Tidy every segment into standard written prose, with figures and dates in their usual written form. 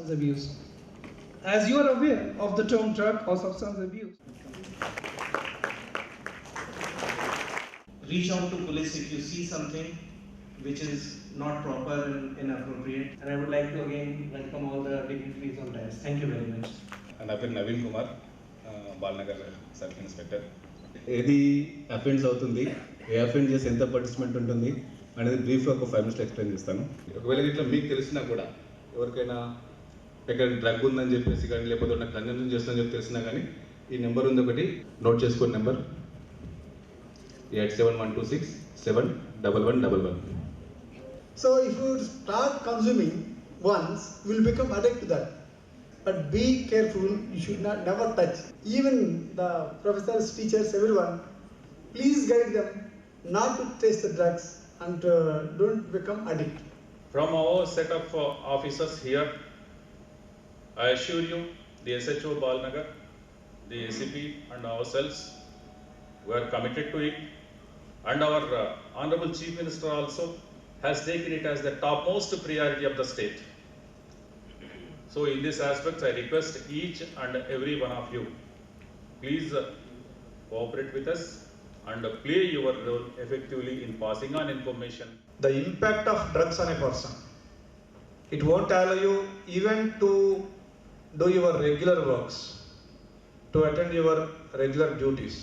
substance abuse. As you are aware of the term drug or substance abuse, reach out to police if you see something which is not proper and inappropriate. And I would like to again welcome all the dignitaries on this. Thank you very much. నా పేరు Naveen Kumar, Balanagar circle inspector. ఏది offence అవుతుంది, ఏ offence చేసి ఎంత punishment ఉంటుంది అనేది బ్రీఫ్గా ఒక 5 minutes ఎక్స్ప్లెయిన్ చేస్తాను. ఒకవేళ ఇట్లా మీకు తెలిసినా కూడా ఎవరికైనా ఎక్కడ డ్రగ్ ఉందని చెప్పేసి కానీ లేకపోతే నాకు కన్జంప్షన్ చేస్తుందని చెప్పి తెలిసినా కానీ ఈ నెంబర్ ఉంది, ఒకటి నోట్ చేసుకోండి. Number 8712671111. So if you start consuming once, you will become addicted to that. But be careful, you should never touch. Even the professors, teachers, everyone, please guide them not to taste the drugs and don't become addicted. From our set of officers here, I assure you, the SHO Balnagar, the ACP and ourselves, we are committed to it, and our Honorable Chief Minister also has taken it as the topmost priority of the state. So in this aspect, I request each and every one of you, please cooperate with us and play your role effectively in passing on information. The impact of drugs on a person, it won't allow you even to do your regular works, to attend your regular duties.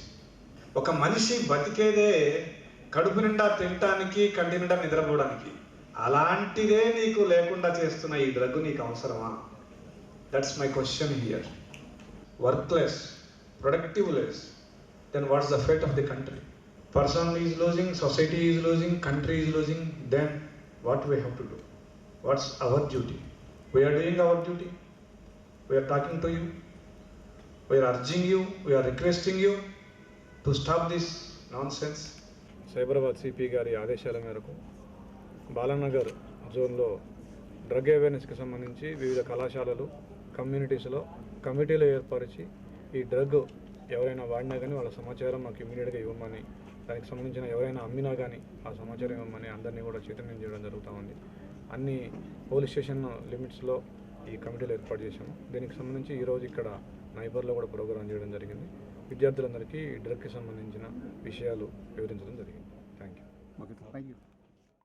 ఒక మనిషి బతికేదే కడుపు నిండా తినటానికి, కంటి నిండా నిద్రపోవడానికి. అలాంటిదే నీకు లేకుండా చేస్తున్న ఈ డ్రగ్ నీకు అవసరమా? That's my question here. Workless, productiveless, then what's the fate of the country? Person is losing, society is losing, country is losing. Then what we have to do? What's our duty? We are doing our duty. We are talking to you. We are urging you. We are requesting you to stop this nonsense. Cyberabad CP గారి ఆదేశాల మేరకు బాలనగర్ జోన్లో drug అవేర్నెస్కి సంబంధించి వివిధ కళాశాలలు, కమ్యూనిటీస్లో కమిటీలు ఏర్పరిచి ఈ డ్రగ్ ఎవరైనా వాడినా కానీ వాళ్ళ సమాచారం మాకు ఇమీడియట్గా ఇవ్వమని, దానికి సంబంధించిన ఎవరైనా అమ్మినా కానీ ఆ సమాచారం ఇవ్వమని అందరినీ కూడా చైతన్యం చేయడం జరుగుతూ ఉంది. అన్ని పోలీస్ స్టేషన్ లిమిట్స్లో ఈ కమిటీలు ఏర్పాటు చేశాము. దీనికి సంబంధించి ఈరోజు ఇక్కడ నైబర్లో కూడా ప్రోగ్రాం చేయడం జరిగింది. విద్యార్థులందరికీ డ్రగ్కి సంబంధించిన విషయాలు వివరించడం జరిగింది.